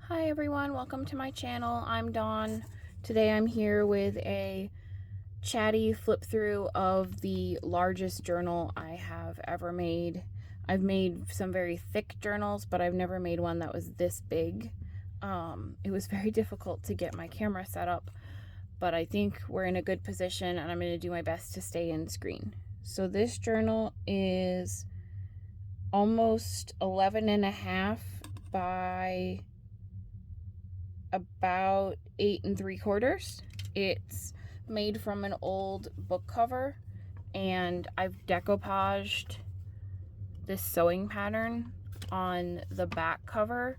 Hi everyone, welcome to my channel. I'm Dawn. Today I'm here with a chatty flip through of the largest journal I have ever made. I've made some very thick journals, but I've never made one that was this big. It was very difficult to get my camera set up, but I think we're in a good position and I'm going to do my best to stay in screen. So this journal is almost 11 and a half by about 8 3/4. It's made from an old book cover, and I've decoupaged this sewing pattern on the back cover.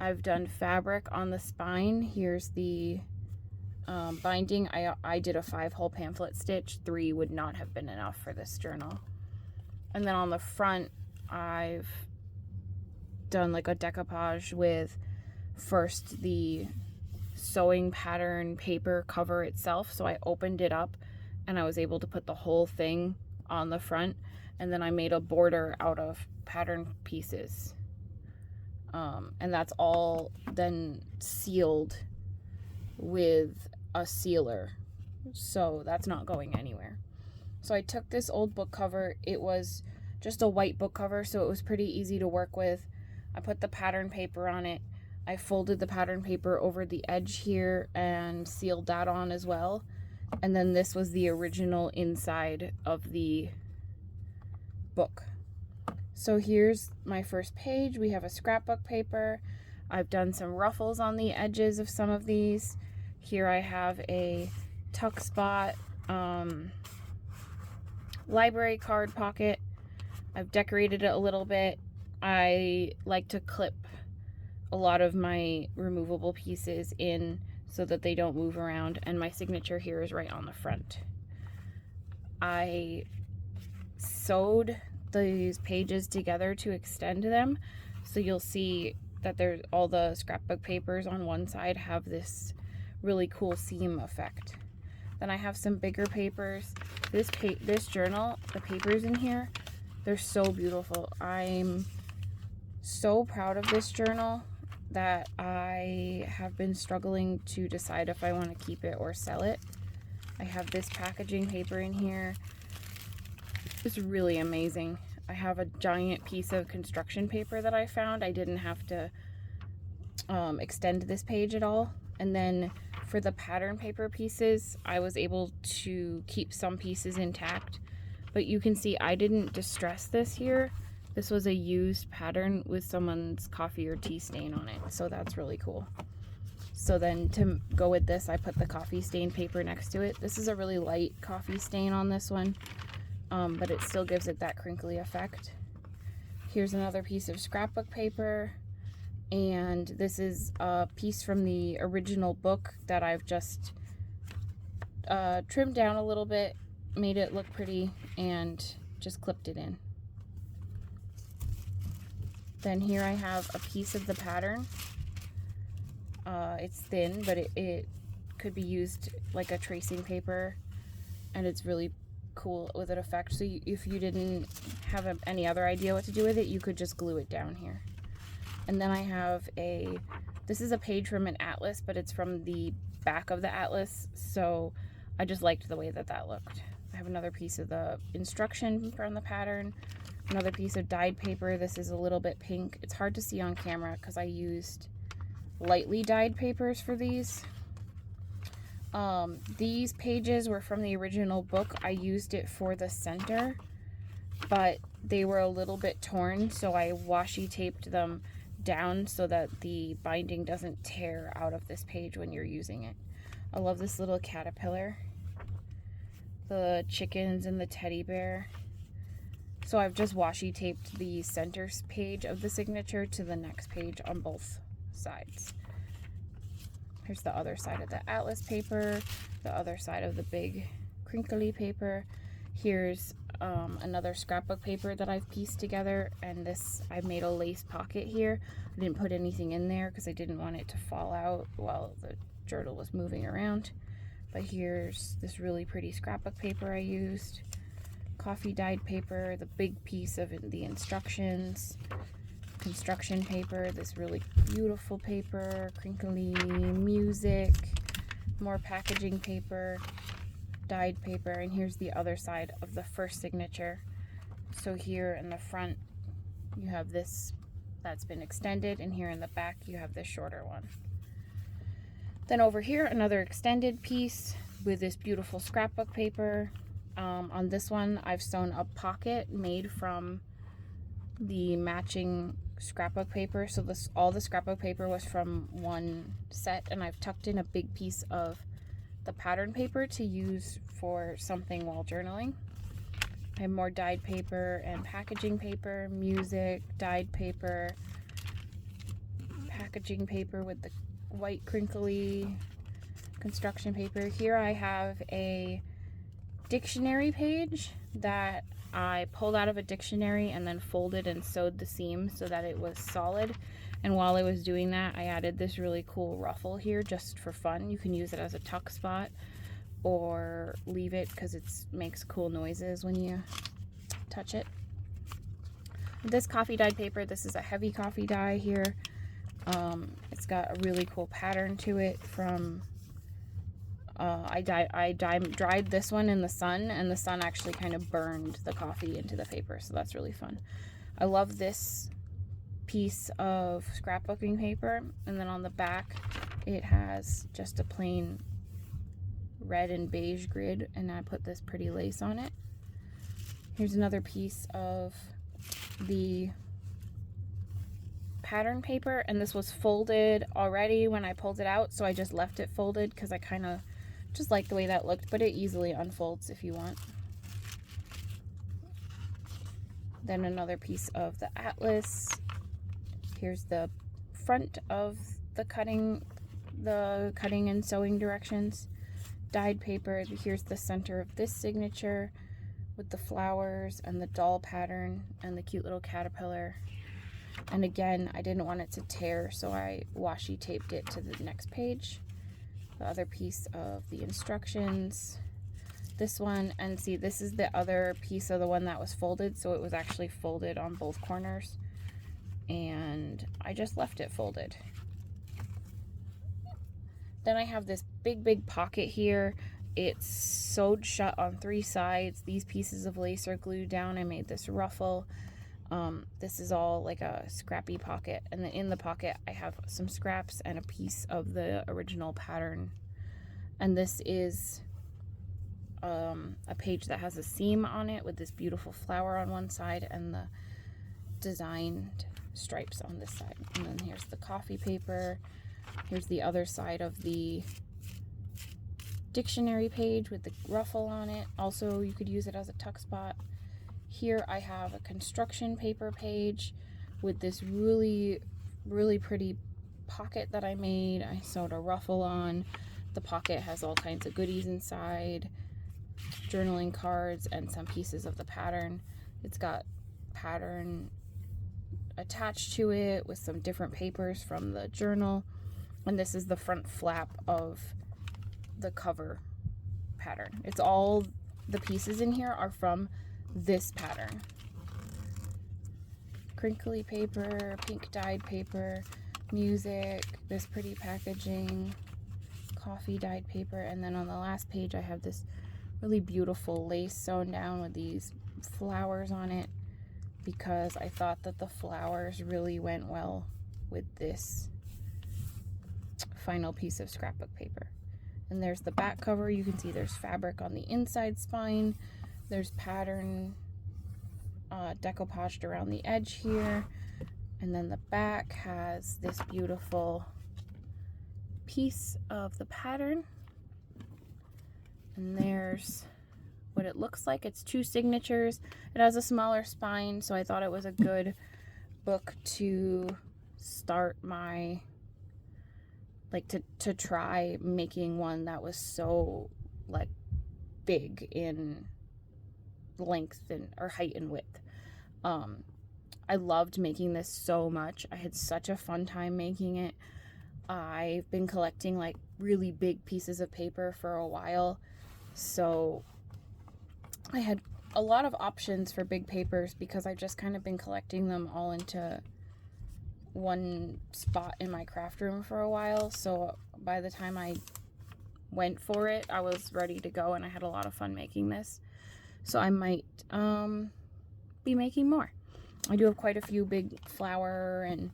I've done fabric on the spine. Here's the binding. I did a 5-hole pamphlet stitch. 3 would not have been enough for this journal. And then on the front, I've done like a decoupage with first the sewing pattern paper cover itself. So I opened it up and I was able to put the whole thing on the front, and then I made a border out of pattern pieces. And that's all then sealed with a sealer, so that's not going anywhere. So I took this old book cover. It was just a white book cover, so it was pretty easy to work with. I put the pattern paper on it. I folded the pattern paper over the edge here and sealed that on as well. And then this was the original inside of the book. So here's my first page. We have a scrapbook paper. I've done some ruffles on the edges of some of these. Here I have a tuck spot library card pocket. I've decorated it a little bit. I like to clip a lot of my removable pieces in so that they don't move around, and my signature here is right on the front. I sewed these pages together to extend them, so you'll see that there's all the scrapbook papers on one side have this really cool seam effect. Then I have some bigger papers. This journal, the papers in here, they're so beautiful. I'm so proud of this journal that I have been struggling to decide if I want to keep it or sell it. I have this packaging paper in here. It's really amazing. I have a giant piece of construction paper that I found. I didn't have to extend this page at all. And then for the pattern paper pieces, I was able to keep some pieces intact. But you can see I didn't distress this here. This was a used pattern with someone's coffee or tea stain on it, so that's really cool. So then to go with this, I put the coffee stain paper next to it. This is a really light coffee stain on this one, but it still gives it that crinkly effect. Here's another piece of scrapbook paper, and this is a piece from the original book that I've just trimmed down a little bit, made it look pretty, and just clipped it in. Then here I have a piece of the pattern. It's thin, but it could be used like a tracing paper, and it's really cool with an effect. So if you didn't have any other idea what to do with it, you could just glue it down here. And then I have this is a page from an atlas, but it's from the back of the atlas, so I just liked the way that looked. I have another piece of the instruction from the pattern. Another piece of dyed paper. This is a little bit pink. It's hard to see on camera because I used lightly dyed papers for these. These pages were from the original book. I used it for the center, but they were a little bit torn, so I washi taped them down so that the binding doesn't tear out of this page when you're using it. I love this little caterpillar, the chickens and the teddy bear. So I've just washi taped the center page of the signature to the next page on both sides. Here's the other side of the atlas paper, the other side of the big crinkly paper. Here's another scrapbook paper that I've pieced together, and this, I made a lace pocket here. I didn't put anything in there because I didn't want it to fall out while the journal was moving around. But here's this really pretty scrapbook paper I used. Coffee dyed paper, the big piece of the instructions, construction paper, this really beautiful paper, crinkly music, more packaging paper, dyed paper, and here's the other side of the first signature. So here in the front you have this that's been extended, and here in the back you have this shorter one. Then over here, another extended piece with this beautiful scrapbook paper. On this one, I've sewn a pocket made from the matching scrapbook paper. So all the scrapbook paper was from one set, and I've tucked in a big piece of the pattern paper to use for something while journaling. I have more dyed paper and packaging paper, music, dyed paper, packaging paper with the white crinkly construction paper. Here I have a dictionary page that I pulled out of a dictionary and then folded and sewed the seam so that it was solid. And while I was doing that, I added this really cool ruffle here just for fun. You can use it as a tuck spot or leave it because it makes cool noises when you touch it. This coffee dyed paper, this is a heavy coffee dye here. It's got a really cool pattern to it from I dried this one in the sun, and the sun actually kind of burned the coffee into the paper, so that's really fun. I love this piece of scrapbooking paper, and then on the back it has just a plain red and beige grid, and I put this pretty lace on it. Here's another piece of the pattern paper, and this was folded already when I pulled it out, so I just left it folded because I kind of just like the way that looked, but it easily unfolds if you want. Then another piece of the atlas. Here's the front of the cutting and sewing directions. Dyed paper. Here's the center of this signature with the flowers and the doll pattern and the cute little caterpillar. And again, I didn't want it to tear, so I washi taped it to the next page. The other piece of the instructions, this one, and see, this is the other piece of the one that was folded, so it was actually folded on both corners, and I just left it folded. Then I have this big pocket here. It's sewed shut on 3 sides. These pieces of lace are glued down. I made this ruffle. This is all like a scrappy pocket, and then in the pocket I have some scraps and a piece of the original pattern. And this is a page that has a seam on it with this beautiful flower on one side and the designed stripes on this side. And then here's the coffee paper. Here's the other side of the dictionary page with the ruffle on it. Also, you could use it as a tuck spot. Here I have a construction paper page with this really pretty pocket that I made. I sewed a ruffle on. The pocket has all kinds of goodies inside, journaling cards, and some pieces of the pattern. It's got pattern attached to it with some different papers from the journal. And this is the front flap of the cover pattern. It's all the pieces in here are from this pattern. Crinkly paper, pink dyed paper, music, this pretty packaging, coffee dyed paper, and then on the last page I have this really beautiful lace sewn down with these flowers on it because I thought that the flowers really went well with this final piece of scrapbook paper. And there's the back cover. You can see there's fabric on the inside spine. There's pattern decoupaged around the edge here. And then the back has this beautiful piece of the pattern. And there's what it looks like. It's 2 signatures. It has a smaller spine, so I thought it was a good book to start my, like, to try making one that was so, like, big in length or height and width. I loved making this so much. I had such a fun time making it. I've been collecting like really big pieces of paper for a while, so I had a lot of options for big papers because I've just kind of been collecting them all into one spot in my craft room for a while, so by the time I went for it, I was ready to go, and I had a lot of fun making this. So I might be making more. I do have quite a few big flower and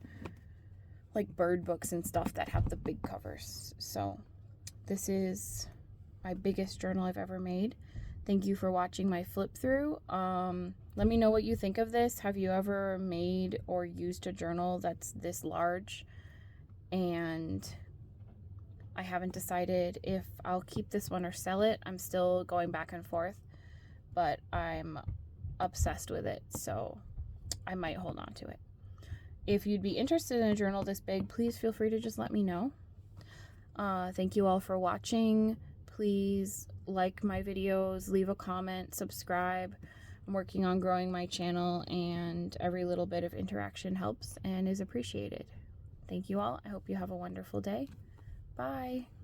like bird books and stuff that have the big covers. So this is my biggest journal I've ever made. Thank you for watching my flip through. Let me know what you think of this. Have you ever made or used a journal that's this large? And I haven't decided if I'll keep this one or sell it. I'm still going back and forth, but I'm obsessed with it, so I might hold on to it. If you'd be interested in a journal this big, please feel free to just let me know. Thank you all for watching. Please like my videos, leave a comment, subscribe. I'm working on growing my channel, and every little bit of interaction helps and is appreciated. Thank you all. I hope you have a wonderful day. Bye.